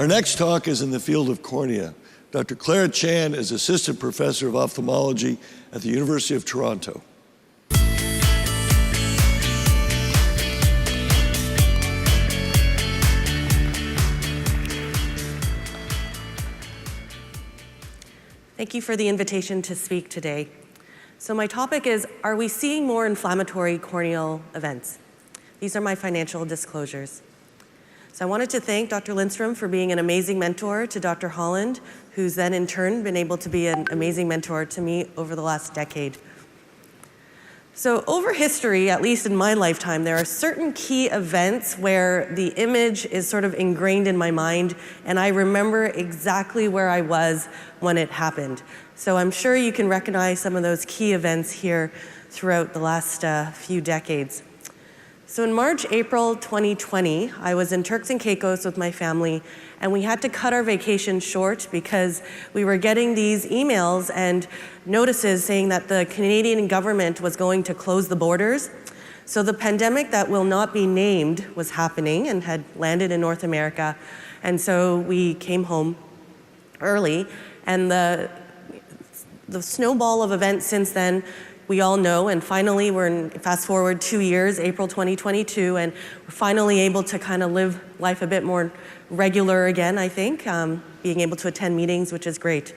Our next talk is in the field of cornea. Dr. Clara Chan is Assistant Professor of Ophthalmology at the University of Toronto. Thank you for the invitation to speak today. So my topic is, are we seeing more inflammatory corneal events? These are my financial disclosures. So I wanted to thank Dr. Lindstrom for being an amazing mentor to Dr. Holland, who's then in turn been able to be an amazing mentor to me over the last decade. So over history, at least in my lifetime, there are certain key events where the image is sort of ingrained in my mind, and I remember exactly where I was when it happened. So I'm sure you can recognize some of those key events here throughout the last few decades. So in March, April 2020, I was in Turks and Caicos with my family, and we had to cut our vacation short because we were getting these emails and notices saying that the Canadian government was going to close the borders. So the pandemic that will not be named was happening and had landed in North America. And so we came home early, and the snowball of events since then, we all know, and finally we're in, fast forward 2 years, April 2022, and we're finally able to kind of live life a bit more regular again, I think, being able to attend meetings, which is great.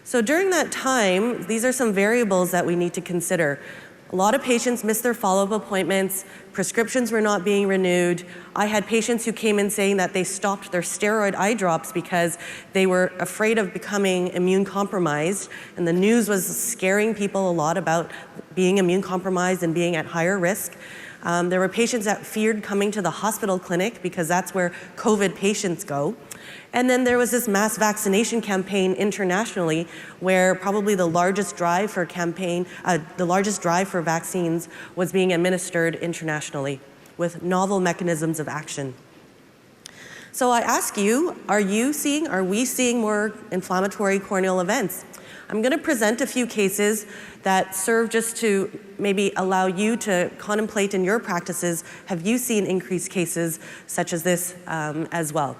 So during that time, these are some variables that we need to consider. A lot of patients missed their follow-up appointments, prescriptions were not being renewed. I had patients who came in saying that they stopped their steroid eye drops because they were afraid of becoming immune compromised, and the news was scaring people a lot about being immune compromised and being at higher risk. There were patients that feared coming to the hospital clinic because that's where COVID patients go. And then there was this mass vaccination campaign internationally where probably the largest drive for vaccines was being administered internationally with novel mechanisms of action. So I ask you, are we seeing more inflammatory corneal events? I'm going to present a few cases that serve just to maybe allow you to contemplate in your practices, have you seen increased cases such as this as well?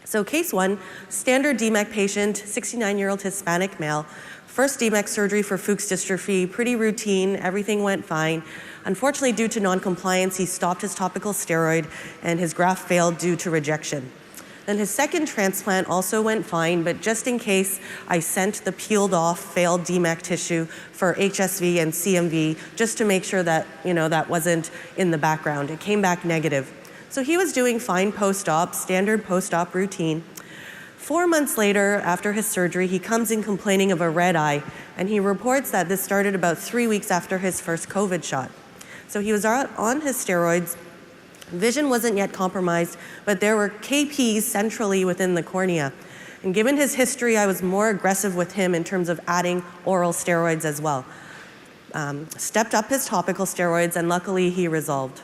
So case one, standard DMEC patient, 69-year-old Hispanic male, first DMEC surgery for Fuchs dystrophy, pretty routine, everything went fine. Unfortunately, due to non-compliance, he stopped his topical steroid and his graft failed due to rejection. Then his second transplant also went fine, but just in case, I sent the peeled off failed DMEC tissue for HSV and CMV just to make sure that, that wasn't in the background. It came back negative. So he was doing fine post-op, standard post-op routine. 4 months later, after his surgery, he comes in complaining of a red eye, and he reports that this started about 3 weeks after his first COVID shot. So he was on his steroids. Vision wasn't yet compromised, but there were KPs centrally within the cornea. And given his history, I was more aggressive with him in terms of adding oral steroids as well. Stepped up his topical steroids, and luckily he resolved.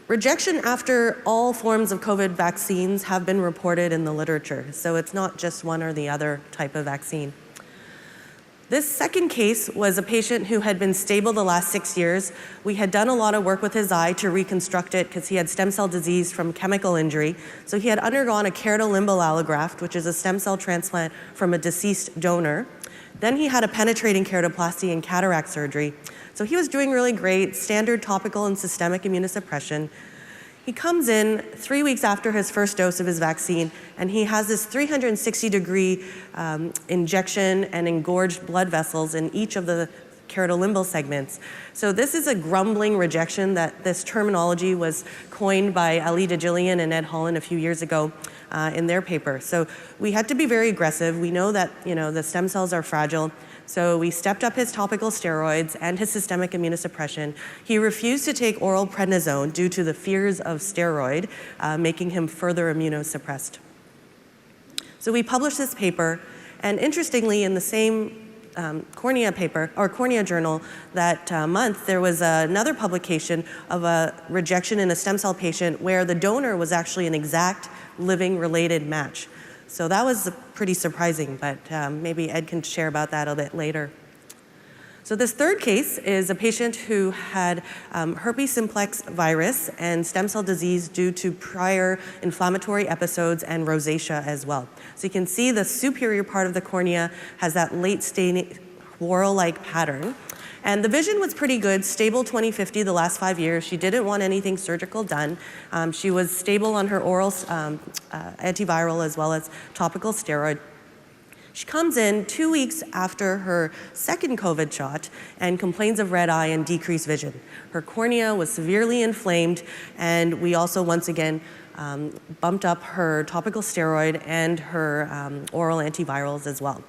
Rejection after all forms of COVID vaccines have been reported in the literature, so it's not just one or the other type of vaccine. This second case was a patient who had been stable the last 6 years. We had done a lot of work with his eye to reconstruct it because he had stem cell disease from chemical injury. So he had undergone a keratolimbar allograft, which is a stem cell transplant from a deceased donor. Then he had a penetrating keratoplasty and cataract surgery. So he was doing really great, standard topical and systemic immunosuppression. He comes in 3 weeks after his first dose of his vaccine, and he has this 360-degree injection and engorged blood vessels in each of the keratolimbal segments. So this is a grumbling rejection. That this terminology was coined by Ali Dajilian and Ed Holland a few years ago in their paper. So we had to be very aggressive. We know that the stem cells are fragile. So we stepped up his topical steroids and his systemic immunosuppression. He refused to take oral prednisone due to the fears of steroid, making him further immunosuppressed. So we published this paper, and interestingly, in the same cornea paper, or cornea journal that month, there was another publication of a rejection in a stem cell patient where the donor was actually an exact living related match. So that was pretty surprising, but maybe Ed can share about that a bit later. So this third case is a patient who had herpes simplex virus and stem cell disease due to prior inflammatory episodes and rosacea as well. So you can see the superior part of the cornea has that late staining whorl-like pattern. And the vision was pretty good, stable 20/50 the last 5 years. She didn't want anything surgical done. She was stable on her oral antiviral as well as topical steroid. She comes in 2 weeks after her second COVID shot and complains of red eye and decreased vision. Her cornea was severely inflamed, and we also once again bumped up her topical steroid and her oral antivirals as well.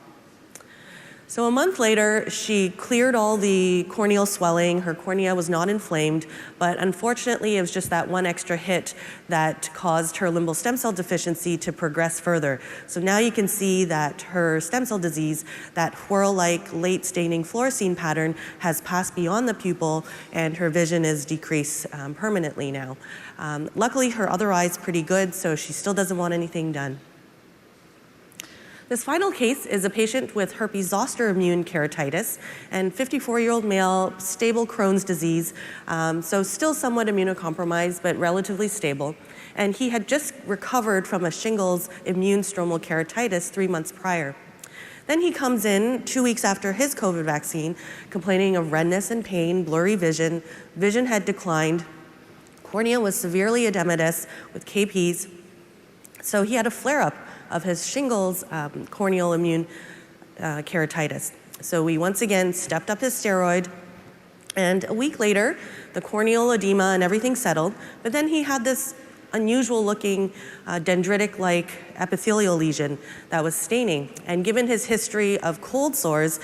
So a month later, she cleared all the corneal swelling. Her cornea was not inflamed, but unfortunately, it was just that one extra hit that caused her limbal stem cell deficiency to progress further. So now you can see that her stem cell disease, that whorl-like late staining fluorescein pattern, has passed beyond the pupil, and her vision is decreased permanently now. Luckily, her other eye is pretty good, so she still doesn't want anything done. This final case is a patient with herpes zoster immune keratitis and 54-year-old male, stable Crohn's disease, so still somewhat immunocompromised, but relatively stable. And he had just recovered from a shingles immune stromal keratitis 3 months prior. Then he comes in 2 weeks after his COVID vaccine, complaining of redness and pain, blurry vision. Vision had declined. Cornea was severely edematous with KPs. So he had a flare-up of his shingles corneal immune keratitis. So we once again stepped up his steroid, and a week later, the corneal edema and everything settled, but then he had this unusual looking dendritic-like epithelial lesion that was staining. And given his history of cold sores,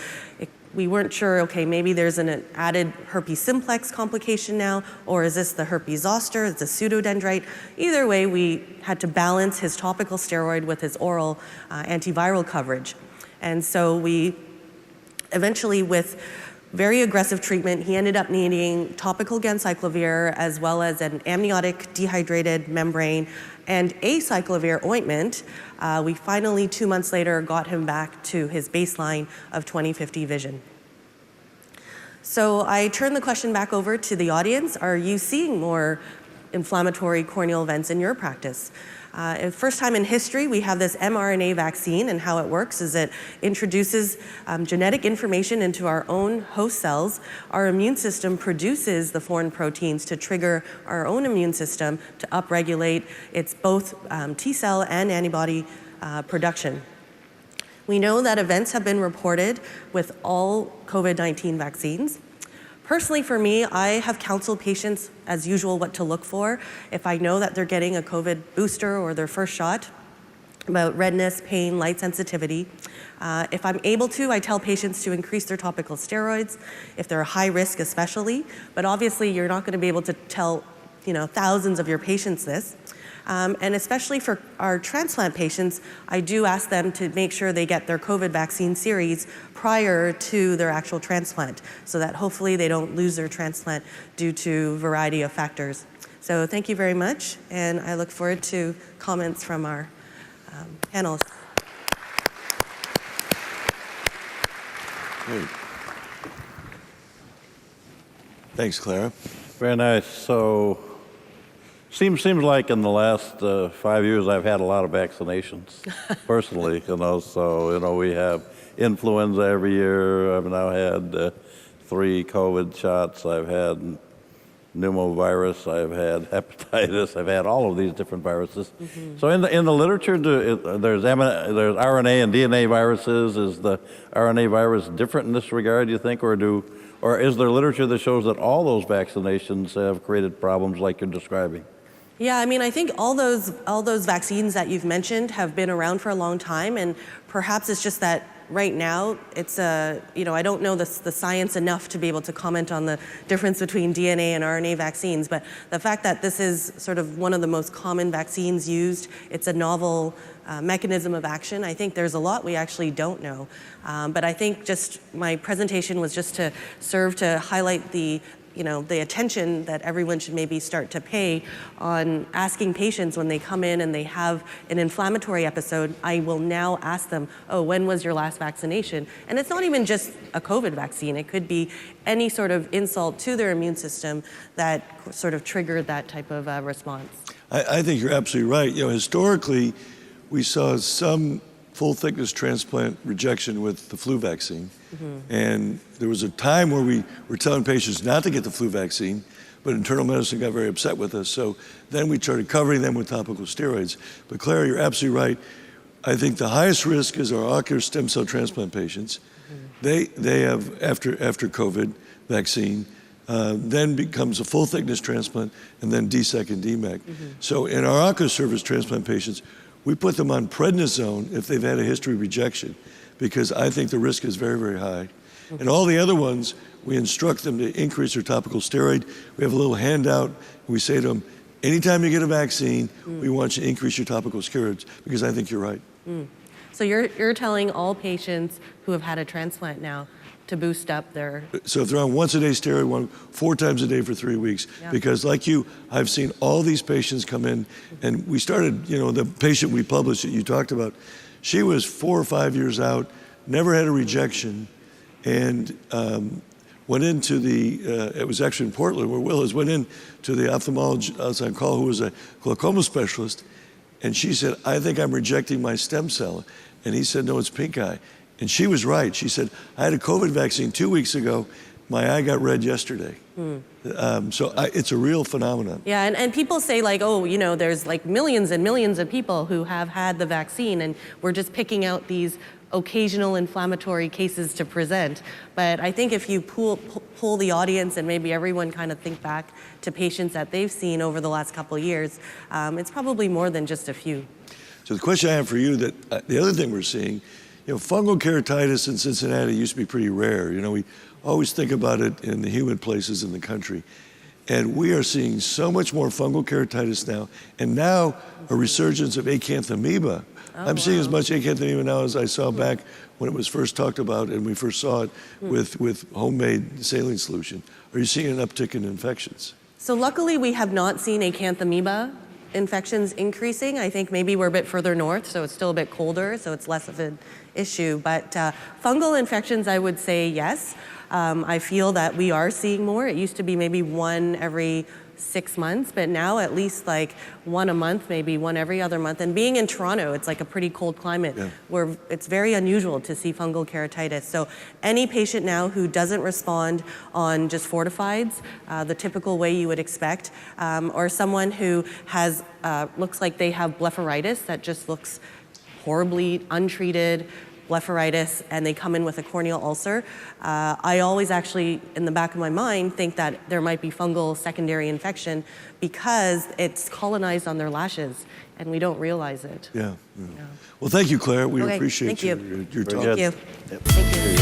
we weren't sure, okay, maybe there's an added herpes simplex complication now, or is this the herpes zoster, it's a pseudodendrite? Either way, we had to balance his topical steroid with his oral antiviral coverage. And so we eventually, with very aggressive treatment, he ended up needing topical ganciclovir as well as an amniotic dehydrated membrane and acyclovir ointment. We finally, 2 months later, got him back to his baseline of 20/50 vision. So I turn the question back over to the audience. Are you seeing more inflammatory corneal events in your practice? First time in history, we have this mRNA vaccine, and how it works is it introduces genetic information into our own host cells. Our immune system produces the foreign proteins to trigger our own immune system to upregulate its both T cell and antibody production. We know that events have been reported with all COVID-19 vaccines. Personally, for me, I have counseled patients, as usual, what to look for. If I know that they're getting a COVID booster or their first shot, about redness, pain, light sensitivity. If I'm able to, I tell patients to increase their topical steroids, if they're high risk especially. But obviously, you're not going to be able to tell thousands of your patients this. And especially for our transplant patients, I do ask them to make sure they get their COVID vaccine series prior to their actual transplant, so that hopefully they don't lose their transplant due to a variety of factors. So thank you very much, and I look forward to comments from our panelists. Great. Thanks, Clara. Very nice. So, seems like in the last 5 years I've had a lot of vaccinations, personally. So we have influenza every year. I've now had 3 COVID shots. I've had pneumovirus. I've had hepatitis. I've had all of these different viruses. Mm-hmm. So in the literature, there's RNA and DNA viruses. Is the RNA virus different in this regard, do you think, or is there literature that shows that all those vaccinations have created problems like you're describing? Yeah, I mean, I think all those vaccines that you've mentioned have been around for a long time, and perhaps it's just that right now it's I don't know the science enough to be able to comment on the difference between DNA and RNA vaccines, but the fact that this is sort of one of the most common vaccines used, it's a novel mechanism of action. I think there's a lot we actually don't know, but I think just my presentation was just to serve to highlight the the attention that everyone should maybe start to pay on asking patients when they come in and they have an inflammatory episode. I will now ask them, oh, when was your last vaccination? And it's not even just a COVID vaccine. It could be any sort of insult to their immune system that sort of triggered that type of response. I think you're absolutely right. Historically, we saw some full-thickness transplant rejection with the flu vaccine. And there was a time where we were telling patients not to get the flu vaccine, but internal medicine got very upset with us. So then we started covering them with topical steroids. But Clara, you're absolutely right. I think the highest risk is our ocular stem cell transplant patients. They have, after COVID vaccine, then becomes a full-thickness transplant, and then DSEC and DMEC. So in our ocular surface transplant patients, we put them on prednisone if they've had a history of rejection, because I think the risk is very, very high. And all the other ones, we instruct them to increase their topical steroid. We have a little handout, and we say to them, anytime you get a vaccine, we want you to increase your topical steroids, because I think you're right. So you're telling all patients who have had a transplant now to boost up their... So if they're on once-a-day steroid, 4 times a day for 3 weeks, because like you, I've seen all these patients come in, and we started, the patient we published that you talked about, she was 4 or 5 years out, never had a rejection, and went into it was actually in Portland where Will is, went in to the ophthalmologist on call who was a glaucoma specialist, and she said, I think I'm rejecting my stem cell. And he said, no, it's pink eye. And she was right. She said, I had a COVID vaccine 2 weeks ago. My eye got red yesterday. It's a real phenomenon. Yeah, and people say like, oh, there's like millions and millions of people who have had the vaccine, and we're just picking out these occasional inflammatory cases to present. But I think if you pull the audience and maybe everyone kind of think back to patients that they've seen over the last couple of years, it's probably more than just a few. So the question I have for you, that the other thing we're seeing, fungal keratitis in Cincinnati used to be pretty rare. We always think about it in the humid places in the country. And we are seeing so much more fungal keratitis now, and now a resurgence of acanthamoeba. I'm seeing as much acanthamoeba now as I saw back when it was first talked about and we first saw it with homemade saline solution. Are you seeing an uptick in infections? So luckily we have not seen acanthamoeba infections increasing. I think maybe we're a bit further north, so it's still a bit colder, so it's less of an issue. But fungal infections, I would say yes. I feel that we are seeing more. It used to be maybe 1 every 6 months, but now at least like 1 a month, maybe 1 every other month. And being in Toronto, it's like a pretty cold climate where it's very unusual to see fungal keratitis. So any patient now who doesn't respond on just fortifieds, the typical way you would expect, or someone who has, looks like they have blepharitis that just looks horribly untreated, blepharitis, and they come in with a corneal ulcer, I always actually, in the back of my mind, think that there might be fungal secondary infection because it's colonized on their lashes, and we don't realize it. Yeah. Well, thank you, Claire. We appreciate thank you. your talk. Thank you. Yep. Thank you.